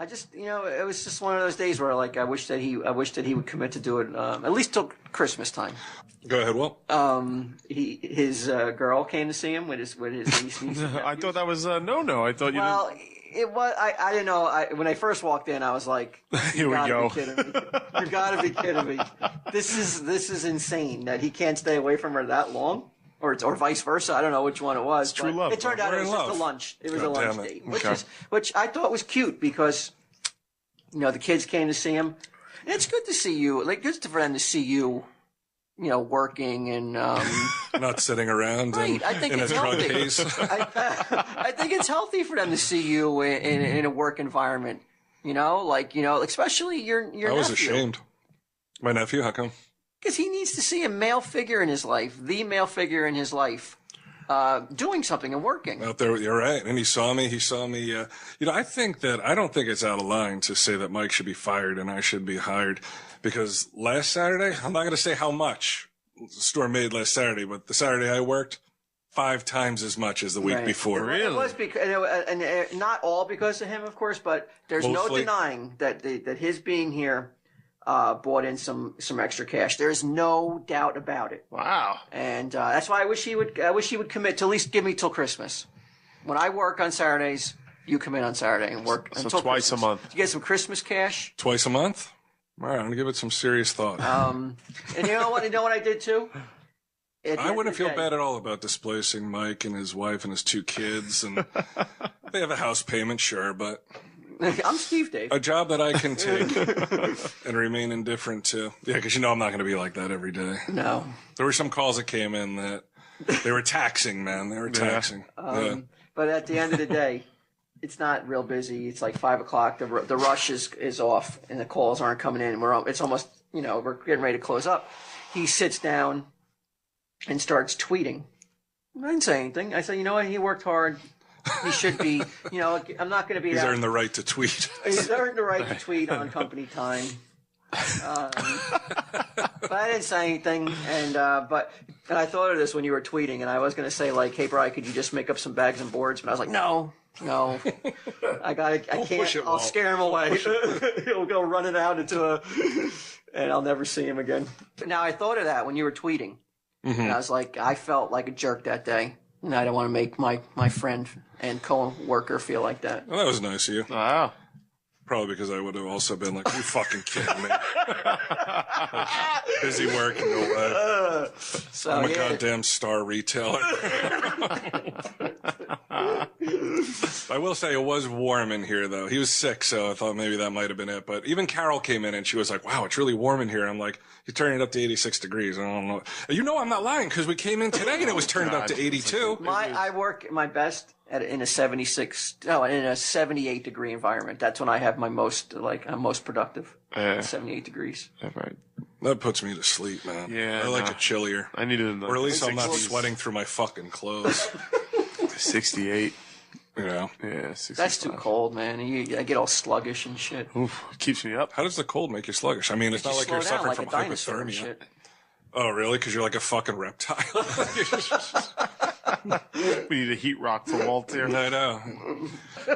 I just, it was just one of those days where, like, I wish that he would commit to do it at least till Christmas time. Go ahead, Will. His girl came to see him with his niece. I thought that was no. I thought you. Well, it was. I didn't know. When I first walked in, I was like, "Here we go." You gotta be kidding me! This is insane that he can't stay away from her that long. Or vice versa. I don't know which one it was. It's true love. It turned out it was just a lunch. It was a lunch date, which I thought was cute because, the kids came to see him. And it's good to see you. Like, good for them to see you, working and not sitting around right. I think it's healthy. I think it's healthy for them to see you in a work environment. Especially your nephew. I was ashamed. My nephew, how come? Because he needs to see a male figure in his life, the male figure in his life, doing something and working. Out there, you're right. And he saw me. I don't think it's out of line to say that Mike should be fired and I should be hired. Because last Saturday, I'm not going to say how much the store made last Saturday, but the Saturday I worked, 5 times as much as the week before. Really? It was because, and not all because of him, of course, but there's no denying that his being here brought in some extra cash. There's no doubt about it. Wow. And that's why I wish he would commit to at least give me till Christmas. When I work on Saturdays, you come in on Saturday and work until twice Christmas. A month. You get some Christmas cash. Twice a month? All right, I'm going to give it some serious thought. And you know what I did too? I wouldn't feel bad at all about displacing Mike and his wife and his 2 kids. And they have a house payment, sure, but... I'm Steve Dave. A job that I can take and remain indifferent to. Yeah, because I'm not going to be like that every day. No. There were some calls that came in that they were taxing, man. They were taxing. But at the end of the day, it's not real busy. It's like 5 o'clock. The rush is off, and the calls aren't coming in. It's almost, we're getting ready to close up. He sits down and starts tweeting. I didn't say anything. I said, you know what? He worked hard. He should be, I'm not going to be. He's earned the right to tweet. He's earned the right to tweet on company time. But I didn't say anything, and I thought of this when you were tweeting, and I was going to say like, "Hey, Brian, could you just make up some bags and boards?" But I was like, "No, I can't. I'll scare him away. He'll go running out and I'll never see him again." Now I thought of that when you were tweeting, and I was like, I felt like a jerk that day. And I don't want to make my friend and co-worker feel like that. Well, that was nice of you. Wow. Probably because I would have also been like, you fucking kidding me. Busy working away. I'm a goddamn star retailer. I will say it was warm in here, though. He was sick, so I thought maybe that might have been it. But even Carol came in and she was like, wow, it's really warm in here. I'm like, you're turning it up to 86 degrees. I don't know. I'm not lying because we came in today and it was turned up to 82. I work my best in a 78 degree environment. That's when I have my most, I'm most productive. 78 degrees. Right. That puts me to sleep, man. Yeah. I like it chillier. I need it. Or at least I'm not sweating through my fucking clothes. 68. Yeah, 65. That's too cold, man. I get all sluggish and shit. Oof, it keeps me up. How does the cold make you sluggish? I mean, it's not like you're suffering from hypothermia. Oh, really? Because you're like a fucking reptile. We need a heat rock for Walt there. I know.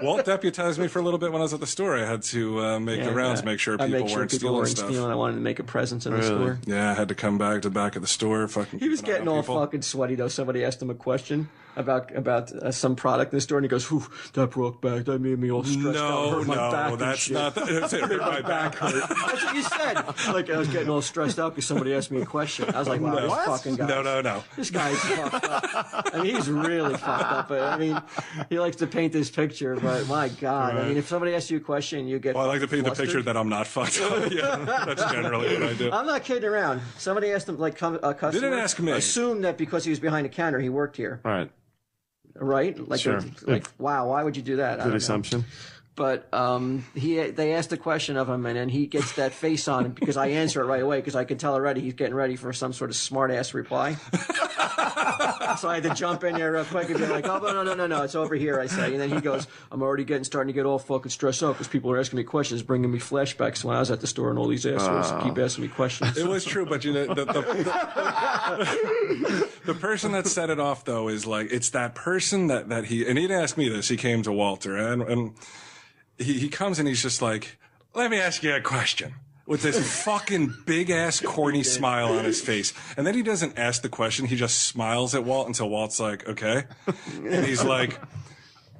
Walt deputized me for a little bit when I was at the store. I had to make the rounds, make sure people weren't stealing stuff. I wanted to make a presence in the store. Yeah, I had to come back to the back of the store. He was getting all fucking sweaty, though. Somebody asked him a question about some product in the store, and he goes, "Whew, that broke back. That made me all stressed out. Hurt my back that's not that. It hurt my back. That's what you said. Like, I was getting all stressed out because somebody asked me a question. I was like, wow, this fucking guy. No. This guy's fucked up. I mean, he's really fucked up. But, I mean, he likes to paint this picture, but my God. Right. I mean, if somebody asks you a question, you get I like to paint flustered. the picture that I'm not fucked up. Yeah, that's generally what I do. I'm not kidding around. Somebody asked him, a customer. Didn't ask me. Assume that because he was behind the counter, he worked here. Right. Like, sure. Wow, why would you do that? Good assumption. But they asked a question of him, and then he gets that face on him because I answer it right away because I can tell already he's getting ready for some sort of smart-ass reply. So I had to jump in there real quick and be like, oh, no, it's over here, I say. And then he goes, I'm already starting to get all fucking stressed out because people are asking me questions, bringing me flashbacks when I was at the store and all these assholes keep asking me questions. It was true, but the person that set it off, though, is like, it's that person that he, and he didn't ask me this, he came to Walter, and he comes and he's just like, let me ask you a question. With this fucking big-ass corny smile on his face. And then he doesn't ask the question. He just smiles at Walt until Walt's like, okay. And he's like,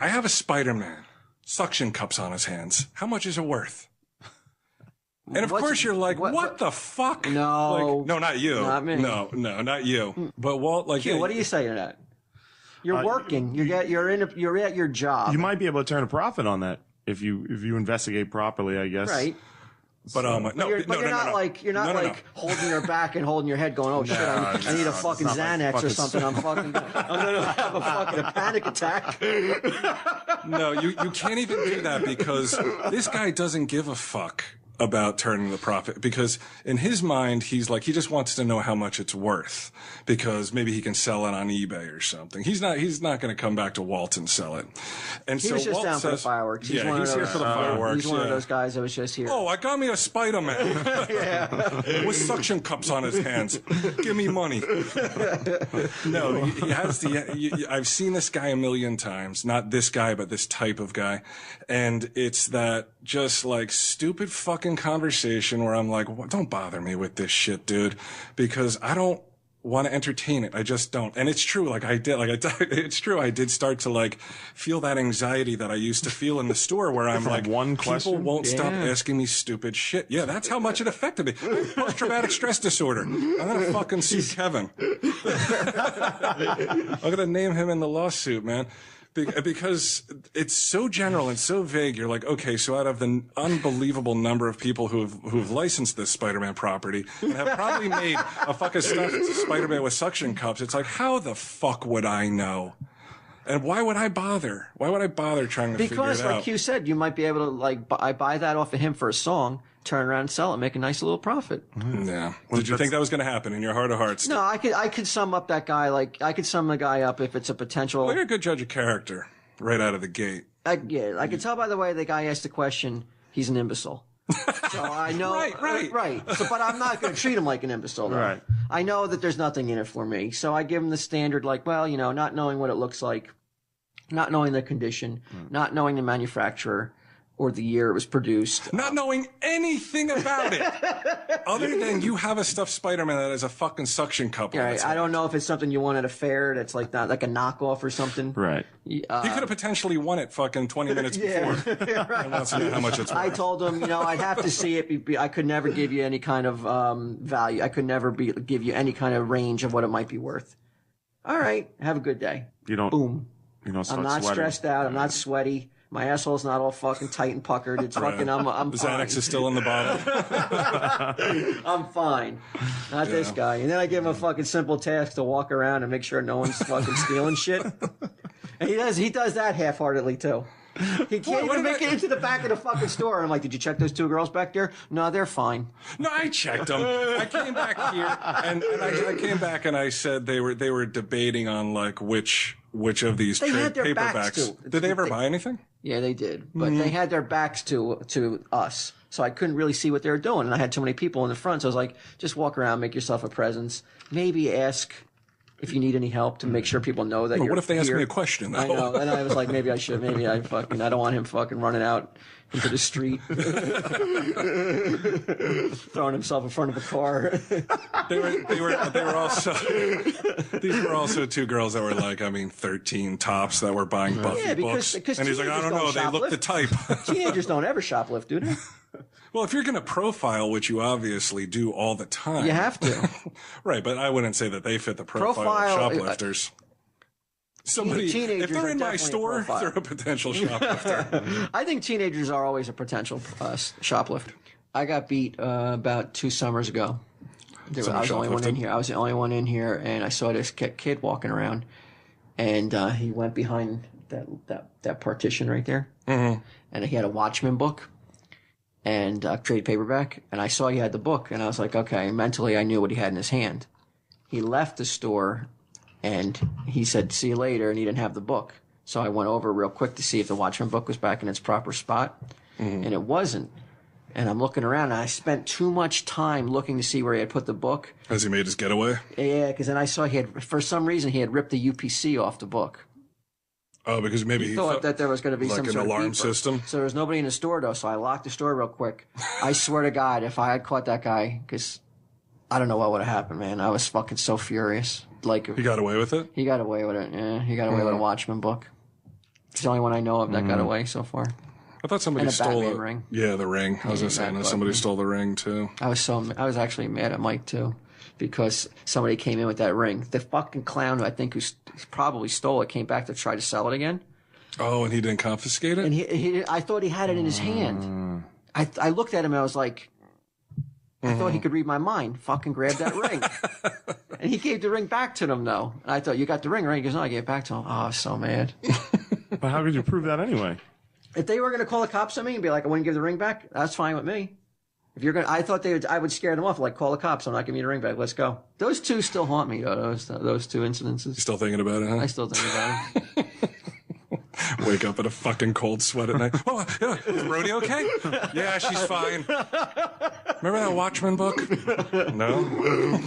I have a Spider-Man. Suction cups on his hands. How much is it worth? And of course you're like, what the fuck? No. Like, no, not you. Not me. No, not you. But Walt, like, Q, what do you say to that? You're working. You're at your job. You might be able to turn a profit on that if you investigate properly, I guess. Right. But you're not like holding your back and holding your head, going, "Oh shit, I need a fucking Xanax or something. I'm gonna have a panic attack." No, you can't even do that because this guy doesn't give a fuck about turning the profit, because in his mind he just wants to know how much it's worth, because maybe he can sell it on eBay or something. He's not going to come back to Walts and sell it. And he was just Walt down says, for the fireworks. He's here for the fireworks. He's one of those guys that was just here. Oh, I got me a Spider-Man. With suction cups on his hands. Give me money. No, he has I've seen this guy a million times. Not this guy, but this type of guy. And it's that just like stupid fucking conversation where I'm like, well, don't bother me with this shit, dude, because I don't want to entertain it. I just don't. And it's true. It's true. I did start to like feel that anxiety that I used to feel in the store where I'm like, people won't stop asking me stupid shit. Yeah, that's how much it affected me. Post-traumatic stress disorder. I'm going to fucking sue Kevin. I'm going to name him in the lawsuit, man. Because it's so general and so vague. You're like, okay, so out of the unbelievable number of people who've licensed this Spider-Man property and have probably made a fucking stuffed Spider-Man with suction cups, it's like, how the fuck would I know? And why would I bother? Why would I bother trying to figure it out? Because, like you said, you might be able to, like, I buy that off of him for a song, turn around and sell it, make a nice little profit. Yeah. Did you think that was going to happen in your heart of hearts? No, I could sum up that guy, like, I could sum the guy up if it's a potential. Well, you're a good judge of character right out of the gate. I can tell by the way the guy asked the question, he's an imbecile. So I know. Right. So, but I'm not going to treat him like an imbecile, though. Right. I know that there's nothing in it for me. So I give him the standard, like, well, you know, not knowing what it looks like, not knowing the condition, not knowing the manufacturer or the year it was produced. Not knowing anything about it. Other than you have a stuffed Spider-Man that has a fucking suction cup on it. Right. I don't know if it's something you want at a fair that's like not like a knockoff or something. Right. He could have potentially won it fucking 20 minutes before. Right. And wants to know how much it's worth. I told him, you know, I'd have to see it. I could never give you any kind of value. I could never give you any kind of range of what it might be worth. All right. Have a good day. You don't. Boom. You don't start I'm not sweating. stressed out. I'm not sweaty. My asshole's not all fucking tight and puckered. It's fucking, I'm The fine. Xanax is still in the bottle. I'm fine. Not this guy. And then I give him a fucking simple task to walk around and make sure no one's fucking stealing shit. And he does that half-heartedly too. He can't even make it into the back of the fucking store. And I'm like, did you check those two girls back there? No, they're fine. No, I checked them. I came back here and I came back and I said they were debating on like which of these They trade had their backs paperbacks. to. Did they ever buy anything? Yeah, they did. But they had their backs to us. So I couldn't really see what they were doing. And I had too many people in the front. So I was like, just walk around, make yourself a presence. Maybe ask if you need any help to make sure people know that you're What if they ask here. me a question, though? I know. And I was like, maybe I should. Maybe I don't want him fucking running out into the street. Throwing himself in front of a car. They were also, these were also two girls that were like, 13 tops that were buying Buffy books. Because and he's like, I don't know, they look the type. Teenagers don't ever shoplift, do they? Well, if you're going to profile, which you obviously do all the time. You have to. Right, but I wouldn't say that they fit the profile of shoplifters. If they're in my store, they're a potential shoplifter. I think teenagers are always a potential shoplifter. I got beat about 2 summers ago. I was the only one in here. I was the only one in here, and I saw this kid walking around, and he went behind that partition right there, and he had a Watchmen book and trade paperback, and I saw he had the book, and I was like, okay. Mentally, I knew what he had in his hand. He left the store, and he said, see you later, and he didn't have the book. So I went over real quick to see if the Watchmen book was back in its proper spot, and it wasn't. And I'm looking around, and I spent too much time looking to see where he had put the book. Has he made his getaway? Yeah, because then I saw for some reason, he had ripped the UPC off the book. Oh, because maybe he thought that there was going to be like some an sort alarm of beeper. system. So there was nobody in the store though, so I locked the store real quick. I swear to God, if I had caught that guy, because I don't know what would have happened, man. I was fucking so furious. Like He got away with it? he got away with it. Yeah, he got away with a Watchmen book. It's the only one I know of that got away so far. I thought somebody And a stole Batman ring. Yeah, the ring. I was going to say, I know somebody stole the ring, too. I was actually mad at Mike too, because somebody came in with that ring. The fucking clown who I think who probably stole it came back to try to sell it again. Oh, and he didn't confiscate it? And I thought he had it in his hand. I looked at him and I was like, I thought he could read my mind. Fucking grab that ring. And he gave the ring back to them though. And I thought, you got the ring, right? He goes, no, I gave it back to him. Oh, I was so mad. But how could you prove that anyway? If they were going to call the cops on me and be like, I wouldn't give the ring back, that's fine with me. If you're going I thought I would scare them off, like, call the cops, I'm not giving you the ring back, let's go. Those two still haunt me though, those two incidences. You still thinking about it, huh? I still think about it. Wake up in a fucking cold sweat at night. Oh, yeah, is Rhodey okay? Yeah, she's fine. Remember that Watchmen book? No?